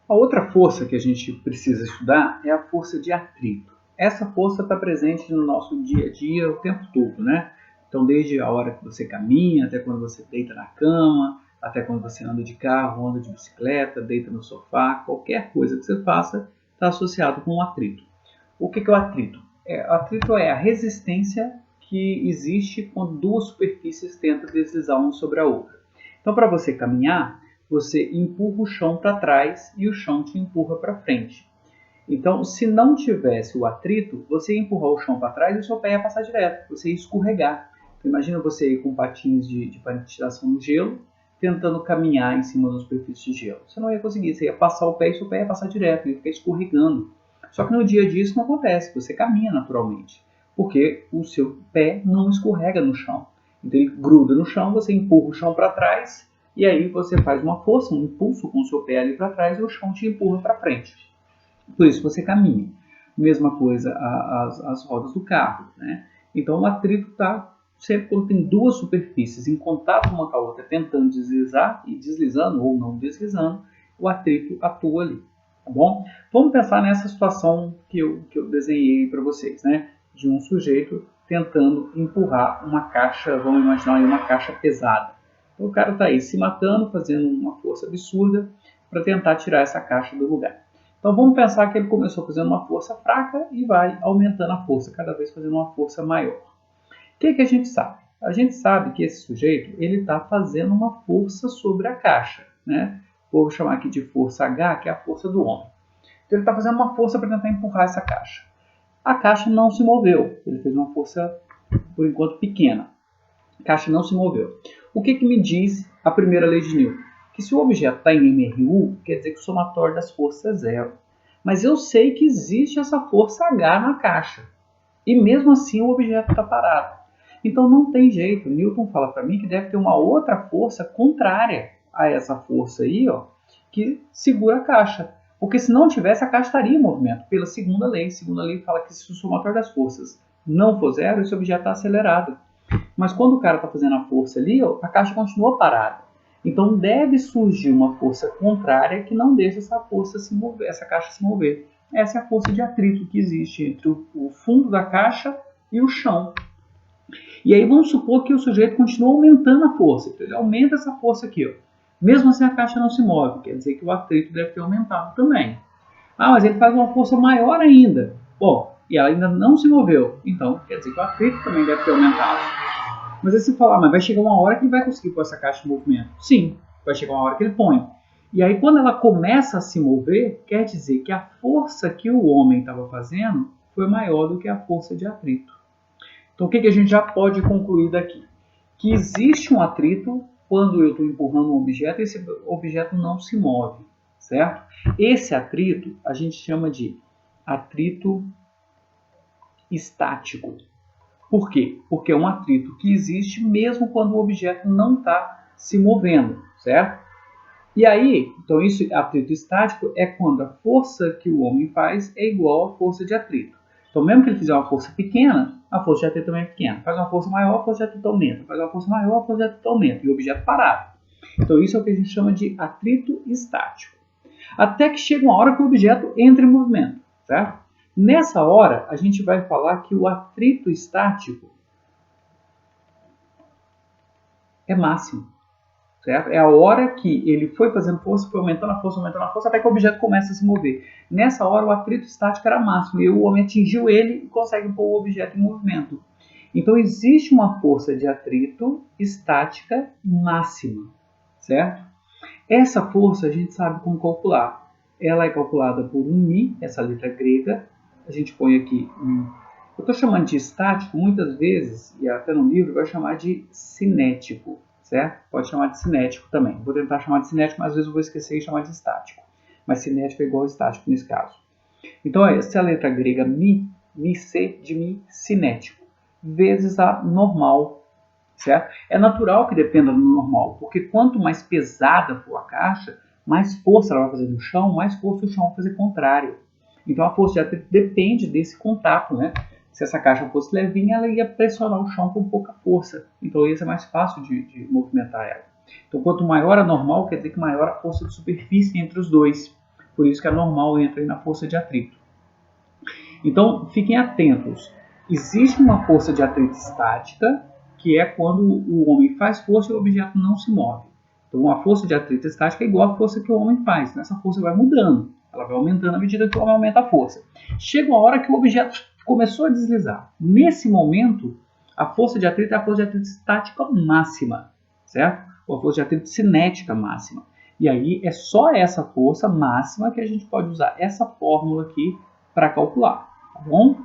A outra força que a gente precisa estudar é a força de atrito. Essa força está presente no nosso dia a dia o tempo todo, né? Então, desde a hora que você caminha, até quando você deita na cama, até quando você anda de carro, anda de bicicleta, deita no sofá, qualquer coisa que você faça está associado com o atrito. O que é o atrito? O atrito é a resistência que existe quando duas superfícies tentam deslizar uma sobre a outra. Então, para você caminhar, você empurra o chão para trás e o chão te empurra para frente. Então, se não tivesse o atrito, você ia empurrar o chão para trás e o seu pé ia passar direto, você ia escorregar. Então, imagina você ir com patins de patinação no gelo, tentando caminhar em cima da superfície de gelo. Você não ia conseguir, você ia passar o pé e seu pé ia passar direto, ia ficar escorregando. Só que no dia a dia isso não acontece, você caminha naturalmente, porque o seu pé não escorrega no chão. Então ele gruda no chão, você empurra o chão para trás e aí você faz uma força, um impulso com o seu pé ali para trás e o chão te empurra para frente. Por isso você caminha. Mesma coisa as rodas do carro, né? Então o atrito está sempre quando tem duas superfícies em contato uma com a outra, tentando deslizar e deslizando ou não deslizando, o atrito atua ali. Tá bom? Vamos pensar nessa situação que eu desenhei para vocês, né? De um sujeito tentando empurrar uma caixa, vamos imaginar aí uma caixa pesada. O cara está aí se matando, fazendo uma força absurda para tentar tirar essa caixa do lugar. Então vamos pensar que ele começou fazendo uma força fraca e vai aumentando a força, cada vez fazendo uma força maior. O que a gente sabe? A gente sabe que esse sujeito ele está fazendo uma força sobre a caixa, né? Vou chamar aqui de força H, que é a força do homem. Então ele está fazendo uma força para tentar empurrar essa caixa. A caixa não se moveu, ele fez uma força, por enquanto, pequena. A caixa não se moveu. O que me diz a primeira lei de Newton? Que se o objeto está em MRU, quer dizer que o somatório das forças é zero. Mas eu sei que existe essa força H na caixa. E mesmo assim o objeto está parado. Então não tem jeito. Newton fala para mim que deve ter uma outra força contrária a essa força aí, ó, que segura a caixa. Porque se não tivesse, a caixa estaria em movimento. Pela segunda lei. A segunda lei fala que se o somatório das forças não for zero, esse objeto está acelerado. Mas quando o cara está fazendo a força ali, ó, a caixa continua parada. Então deve surgir uma força contrária que não deixa essa força se mover, essa caixa se mover. Essa é a força de atrito que existe entre o fundo da caixa e o chão. E aí vamos supor que o sujeito continua aumentando a força. Então ele aumenta essa força aqui, ó. Mesmo assim a caixa não se move, quer dizer que o atrito deve ter aumentado também. Ah, mas ele faz uma força maior ainda. Bom, e ela ainda não se moveu. Então quer dizer que o atrito também deve ter aumentado. Mas aí você fala, mas vai chegar uma hora que ele vai conseguir pôr essa caixa em movimento. Sim, vai chegar uma hora que ele põe. E aí quando ela começa a se mover, quer dizer que a força que o homem estava fazendo foi maior do que a força de atrito. Então o que a gente já pode concluir daqui? Que existe um atrito quando eu estou empurrando um objeto e esse objeto não se move, certo? Esse atrito a gente chama de atrito estático. Por quê? Porque é um atrito que existe mesmo quando o objeto não está se movendo, certo? E aí, então isso, atrito estático é quando a força que o homem faz é igual à força de atrito. Então mesmo que ele fizer uma força pequena, a força de atrito também é pequena. Faz uma força maior, a força de atrito aumenta. Faz uma força maior, a força de atrito aumenta. E o objeto parado. Então isso é o que a gente chama de atrito estático. Até que chega uma hora que o objeto entra em movimento, certo? Nessa hora, a gente vai falar que o atrito estático é máximo, certo? É a hora que ele foi fazendo força, foi aumentando a força, até que o objeto começa a se mover. Nessa hora, o atrito estático era máximo, e o homem atingiu ele e consegue pôr o objeto em movimento. Então, existe uma força de atrito estática máxima, certo? Essa força a gente sabe como calcular. Ela é calculada por um μ, essa letra grega. A gente põe aqui eu estou chamando de estático, muitas vezes, e até no livro, vai chamar de cinético, certo? Pode chamar de cinético também. Vou tentar chamar de cinético, mas às vezes eu vou esquecer e chamar de estático. Mas cinético é igual a estático nesse caso. Então, essa é a letra grega μ, μc de μ, cinético, vezes a normal, certo? É natural que dependa do normal, porque quanto mais pesada for a caixa, mais força ela vai fazer no chão, mais força o chão vai fazer contrário. Então a força de atrito depende desse contato, né? Se essa caixa fosse levinha, ela ia pressionar o chão com pouca força. Então ia ser mais fácil de movimentar ela. Então quanto maior a normal, quer dizer que maior a força de superfície entre os dois. Por isso que a normal entra aí na força de atrito. Então, fiquem atentos. Existe uma força de atrito estática, que é quando o homem faz força e o objeto não se move. Então, a força de atrito estática é igual à força que o homem faz. Essa força vai mudando. Ela vai aumentando à medida que o homem aumenta a força. Chega uma hora que o objeto começou a deslizar. Nesse momento, a força de atrito é a força de atrito estática máxima, certo? Ou a força de atrito cinética máxima. E aí é só essa força máxima que a gente pode usar essa fórmula aqui para calcular, tá bom?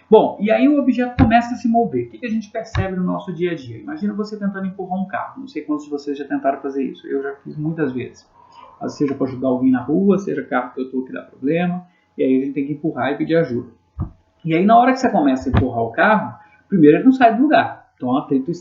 Bom, e aí o objeto começa a se mover. O que a gente percebe no nosso dia a dia? Imagina você tentando empurrar um carro. Não sei quantos de vocês já tentaram fazer isso. Eu já fiz muitas vezes. Seja para ajudar alguém na rua, seja carro que eu estou que dá problema. E aí a gente tem que empurrar e pedir ajuda. E aí na hora que você começa a empurrar o carro, primeiro ele não sai do lugar. Então o atrito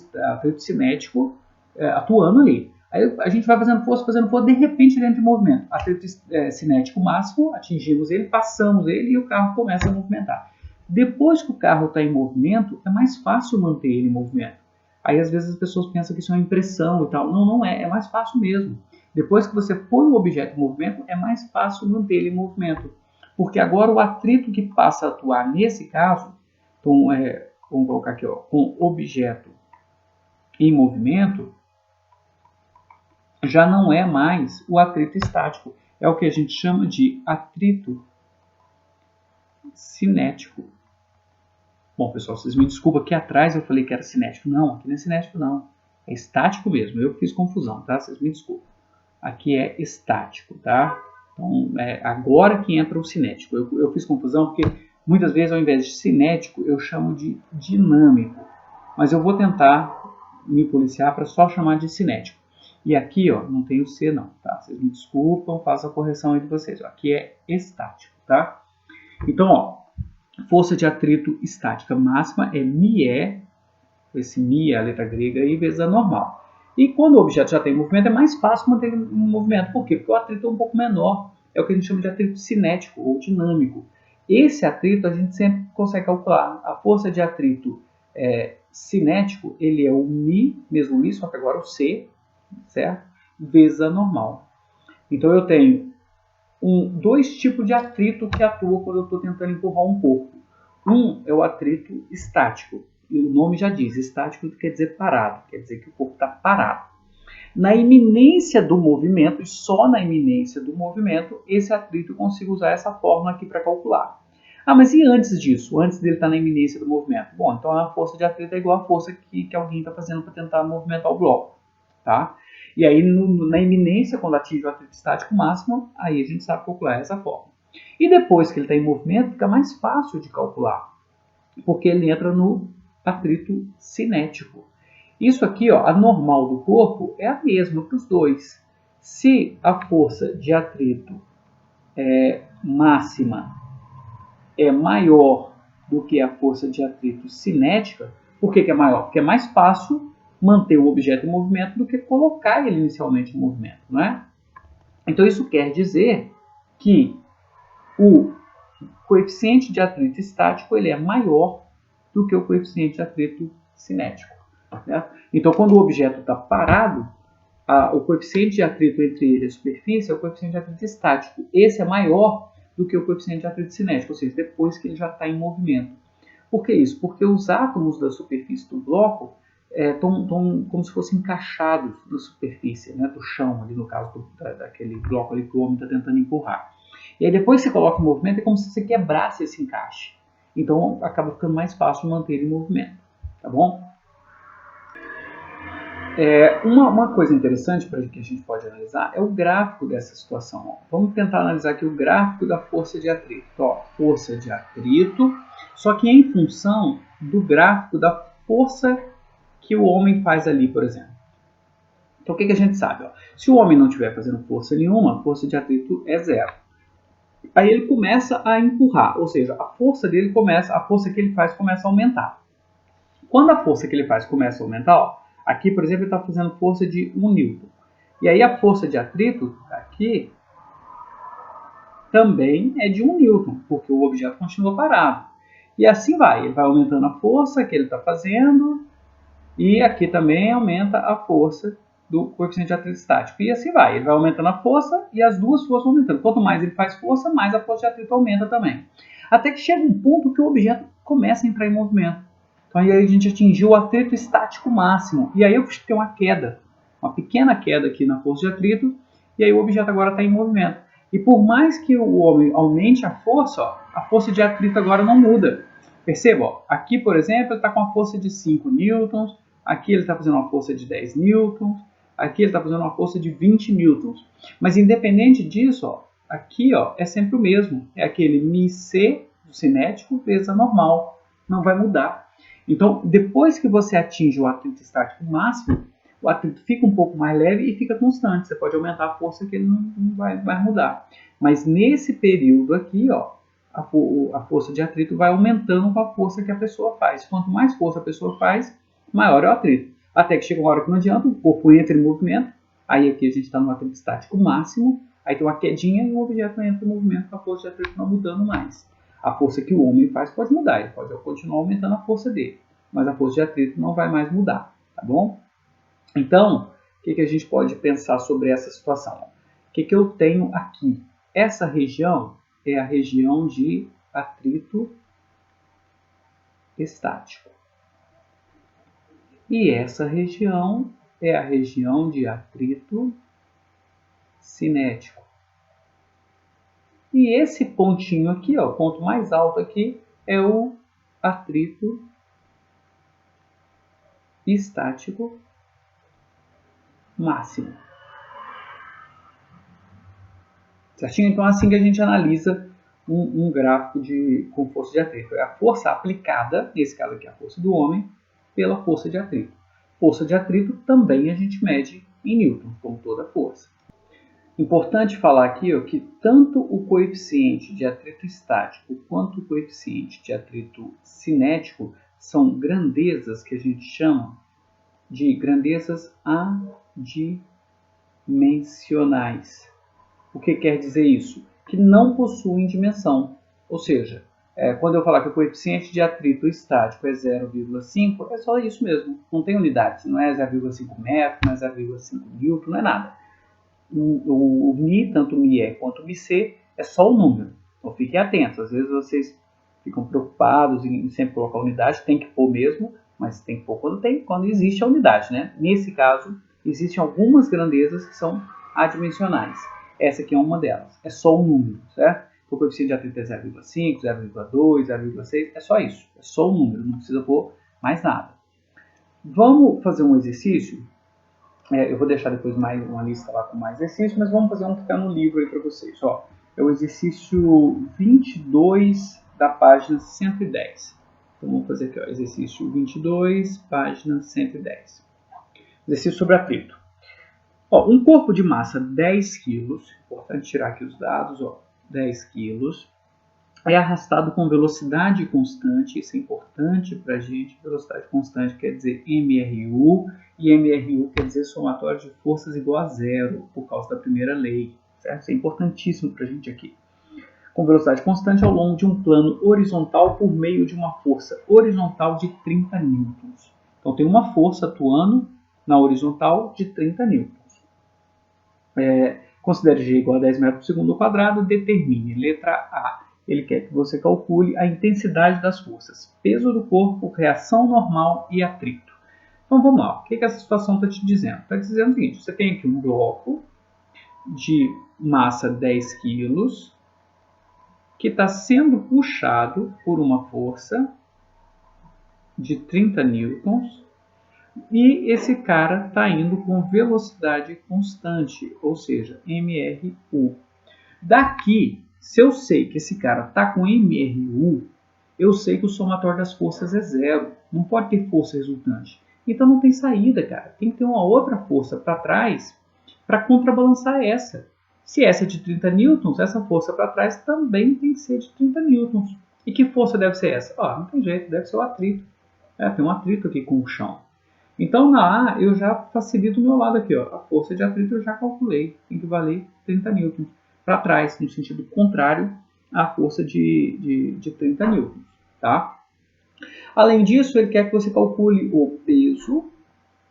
cinético atuando ali. Aí a gente vai fazendo força, de repente ele entra em movimento. Atrito cinético máximo, atingimos ele, passamos ele e o carro começa a movimentar. Depois que o carro está em movimento, é mais fácil manter ele em movimento. Aí às vezes as pessoas pensam que isso é uma impressão e tal. Não, não é. É mais fácil mesmo. Depois que você põe o objeto em movimento, é mais fácil manter ele em movimento. Porque agora o atrito que passa a atuar nesse caso, então, vamos colocar aqui, ó, com objeto em movimento, já não é mais o atrito estático. É o que a gente chama de atrito cinético. Bom, pessoal, vocês me desculpem, aqui atrás eu falei que era cinético. Não, aqui não é cinético, não. É estático mesmo. Eu fiz confusão, tá? Vocês me desculpem. Aqui é estático, tá? Então, agora que entra o cinético. Eu fiz confusão porque muitas vezes, ao invés de cinético, eu chamo de dinâmico. Mas eu vou tentar me policiar para só chamar de cinético. E aqui, ó, não tem o C não, tá? Vocês me desculpam, faço a correção aí de vocês. Ó, aqui é estático, tá? Então, ó, força de atrito estática máxima é μe, esse μe é a letra grega aí, vezes a normal. E quando o objeto já tem movimento, é mais fácil manter ele em movimento. Por quê? Porque o atrito é um pouco menor. É o que a gente chama de atrito cinético ou dinâmico. Esse atrito a gente sempre consegue calcular. A força de atrito cinético, ele é o μ, mesmo isso, só que agora o C, certo? Vezes a normal. Então eu tenho dois tipos de atrito que atuam quando eu estou tentando empurrar um corpo. Um é o atrito estático. E o nome já diz, estático quer dizer parado, quer dizer que o corpo está parado. Na iminência do movimento, e só na iminência do movimento, esse atrito eu consigo usar essa fórmula aqui para calcular. Ah, mas e antes disso? Antes dele estar na iminência do movimento? Bom, então a força de atrito é igual à força que alguém está fazendo para tentar movimentar o bloco. Tá? E aí, na iminência, quando atinge o atrito estático máximo, aí a gente sabe calcular essa fórmula. E depois que ele está em movimento, fica mais fácil de calcular, porque ele entra no atrito cinético. Isso aqui, ó, a normal do corpo é a mesma para os dois. Se a força de atrito máxima é maior do que a força de atrito cinética, por que é maior? Porque é mais fácil manter o objeto em movimento do que colocar ele inicialmente em movimento, não é? Então isso quer dizer que o coeficiente de atrito estático ele é maior do que o coeficiente de atrito cinético. Certo? Então, quando o objeto está parado, o coeficiente de atrito entre ele e a superfície é o coeficiente de atrito estático. Esse é maior do que o coeficiente de atrito cinético, ou seja, depois que ele já está em movimento. Por que isso? Porque os átomos da superfície do bloco estão como se fossem encaixados na superfície, né, do chão, ali no caso daquele bloco ali que o homem está tentando empurrar. E aí depois que você coloca em movimento, é como se você quebrasse esse encaixe. Então acaba ficando mais fácil manter ele em movimento. Tá bom? Uma coisa interessante que a gente pode analisar é o gráfico dessa situação. Ó. Vamos tentar analisar aqui o gráfico da força de atrito. Ó, força de atrito, só que em função do gráfico da força que o homem faz ali, por exemplo. Então o que a gente sabe? Ó? Se o homem não estiver fazendo força nenhuma, a força de atrito é zero. Aí ele começa a empurrar, ou seja, a força dele a força que ele faz começa a aumentar. Quando a força que ele faz começa a aumentar, ó, aqui, por exemplo, ele está fazendo força de 1 newton. E aí a força de atrito aqui também é de 1 newton, porque o objeto continua parado. E assim vai, ele vai aumentando a força que ele está fazendo, e aqui também aumenta a força do coeficiente de atrito estático. E assim vai, ele vai aumentando a força e as duas forças vão aumentando. Quanto mais ele faz força, mais a força de atrito aumenta também. Até que chega um ponto que o objeto começa a entrar em movimento. Então aí a gente atingiu o atrito estático máximo. E aí eu tenho uma queda, uma pequena queda aqui na força de atrito, e aí o objeto agora está em movimento. E por mais que o homem aumente a força de atrito agora não muda. Perceba, ó, aqui por exemplo ele está com uma força de 5 newtons, aqui ele está fazendo uma força de 10 newtons, aqui ele está fazendo uma força de 20 newtons. Mas independente disso, ó, aqui ó, é sempre o mesmo. É aquele μc do cinético vezes a normal. Não vai mudar. Então, depois que você atinge o atrito estático máximo, o atrito fica um pouco mais leve e fica constante. Você pode aumentar a força que ele não vai mudar. Mas nesse período aqui, ó, a força de atrito vai aumentando com a força que a pessoa faz. Quanto mais força a pessoa faz, maior é o atrito. Até que chega uma hora que não adianta, o corpo entra em movimento. Aí aqui a gente está no atrito estático máximo. Aí tem uma quedinha e o objeto entra em movimento com a força de atrito não mudando mais. A força que o homem faz pode mudar, ele pode continuar aumentando a força dele, mas a força de atrito não vai mais mudar, tá bom? Então, o que a gente pode pensar sobre essa situação? O que eu tenho aqui? Essa região é a região de atrito estático. E essa região é a região de atrito cinético. E esse pontinho aqui, ó, o ponto mais alto aqui, é o atrito estático máximo. Certinho? Então é assim que a gente analisa um gráfico com força de atrito. É a força aplicada, nesse caso aqui a força do homem, pela força de atrito. Força de atrito também a gente mede em newton, como toda força. Importante falar aqui ó, que tanto o coeficiente de atrito estático quanto o coeficiente de atrito cinético são grandezas que a gente chama de grandezas adimensionais. O que quer dizer isso? Que não possuem dimensão. Ou seja, quando eu falar que o coeficiente de atrito estático é 0,5, é só isso mesmo. Não tem unidades. Não é 0,5 metro, não é 0,5 newton, não é nada. O μ, tanto μe quanto μc, é só o número. Então fiquem atentos. Às vezes vocês ficam preocupados em sempre colocar unidade. Tem que pôr mesmo, mas tem que pôr quando existe a unidade, né? Nesse caso, existem algumas grandezas que são adimensionais. Essa aqui é uma delas. É só um número, certo? O coeficiente de atrito é 0,5, 0,2, 0,6. É só isso. É só um número. Não precisa pôr mais nada. Vamos fazer um exercício. Eu vou deixar depois uma lista lá com mais exercícios, mas vamos fazer um que está no livro aí para vocês. Ó, é o exercício 22 da página 110. Então vamos fazer aqui, ó, exercício 22, página 110. Exercício sobre atrito. Ó, um corpo de massa 10 kg, importante tirar aqui os dados, ó, 10 kg, é arrastado com velocidade constante, isso é importante para a gente, velocidade constante quer dizer MRU, e MRU quer dizer somatório de forças igual a zero, por causa da primeira lei, certo? Isso é importantíssimo para a gente aqui. Com velocidade constante ao longo de um plano horizontal por meio de uma força horizontal de 30 newtons. Então tem uma força atuando na horizontal de 30 newtons. Considere G igual a 10 metros por segundo ao quadrado, determine, letra A. Ele quer que você calcule a intensidade das forças, peso do corpo, reação normal e atrito. Então vamos lá, o que essa situação está te dizendo? Está dizendo o seguinte, você tem aqui um bloco de massa 10 kg que está sendo puxado por uma força de 30 newtons e esse cara está indo com velocidade constante, ou seja, MRU. Daqui, se eu sei que esse cara está com MRU, eu sei que o somatório das forças é zero. Não pode ter força resultante. Então não tem saída, cara. Tem que ter uma outra força para trás para contrabalançar essa. Se essa é de 30 newtons, essa força para trás também tem que ser de 30 newtons. E que força deve ser essa? Não tem jeito, deve ser o atrito. Tem um atrito aqui com o chão. Então na A eu já facilito o meu lado aqui. Ó. A força de atrito eu já calculei. Tem que valer 30 newtons. Para trás, no sentido contrário à força de 30 newtons. Tá? Além disso, ele quer que você calcule o peso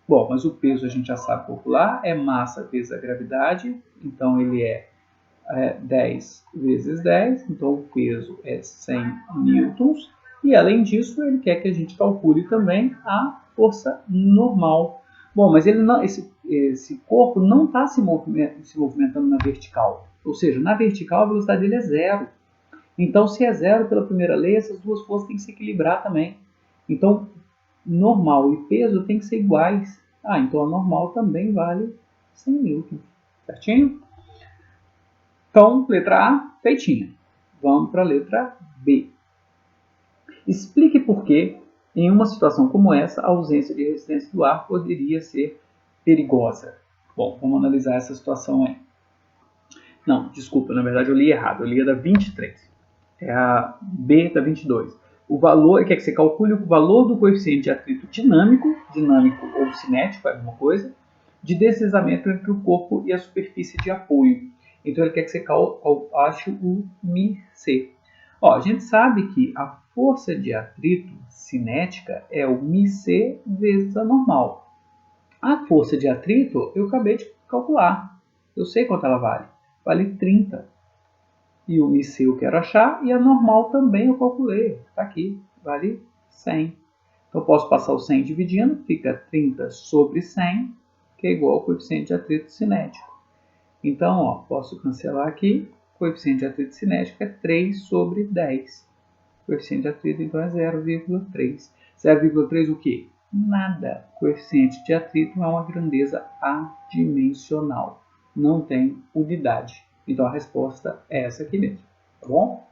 Bom, mas o peso a gente já sabe calcular, é massa vezes a gravidade, então ele é 10 vezes 10, então o peso é 100 newtons, e além disso ele quer que a gente calcule também a força normal. Bom, mas ele não, esse corpo não está se movimentando na vertical, ou seja, na vertical a velocidade dele é zero. Então, se é zero pela primeira lei, essas duas forças têm que se equilibrar também. Então, normal e peso têm que ser iguais. Ah, então a normal também vale 100 newtons, certinho? Então, letra A, feitinha. Vamos para a letra B. Explique por que, em uma situação como essa, a ausência de resistência do ar poderia ser perigosa. Bom, vamos analisar essa situação aí. Não, desculpa, na verdade eu li errado. Eu li a da 23. É a B da 22. O valor, quer que você calcule o valor do coeficiente de atrito dinâmico ou cinético, é a mesma coisa, de deslizamento entre o corpo e a superfície de apoio. Então ele quer que você ache o μc. Ó, a gente sabe que a força de atrito cinética é o μc vezes a normal. A força de atrito eu acabei de calcular. Eu sei quanto ela vale. Vale 30. E o μc eu quero achar, e a normal também eu calculei. Está aqui, vale 100. Então eu posso passar o 100 dividindo, fica 30 sobre 100, que é igual ao coeficiente de atrito cinético. Então, ó, posso cancelar aqui, o coeficiente de atrito cinético é 3 sobre 10. O coeficiente de atrito, então, é 0,3. 0,3 o quê? Nada. O coeficiente de atrito é uma grandeza adimensional. Não tem unidade. Então, a resposta é essa aqui mesmo. Tá bom?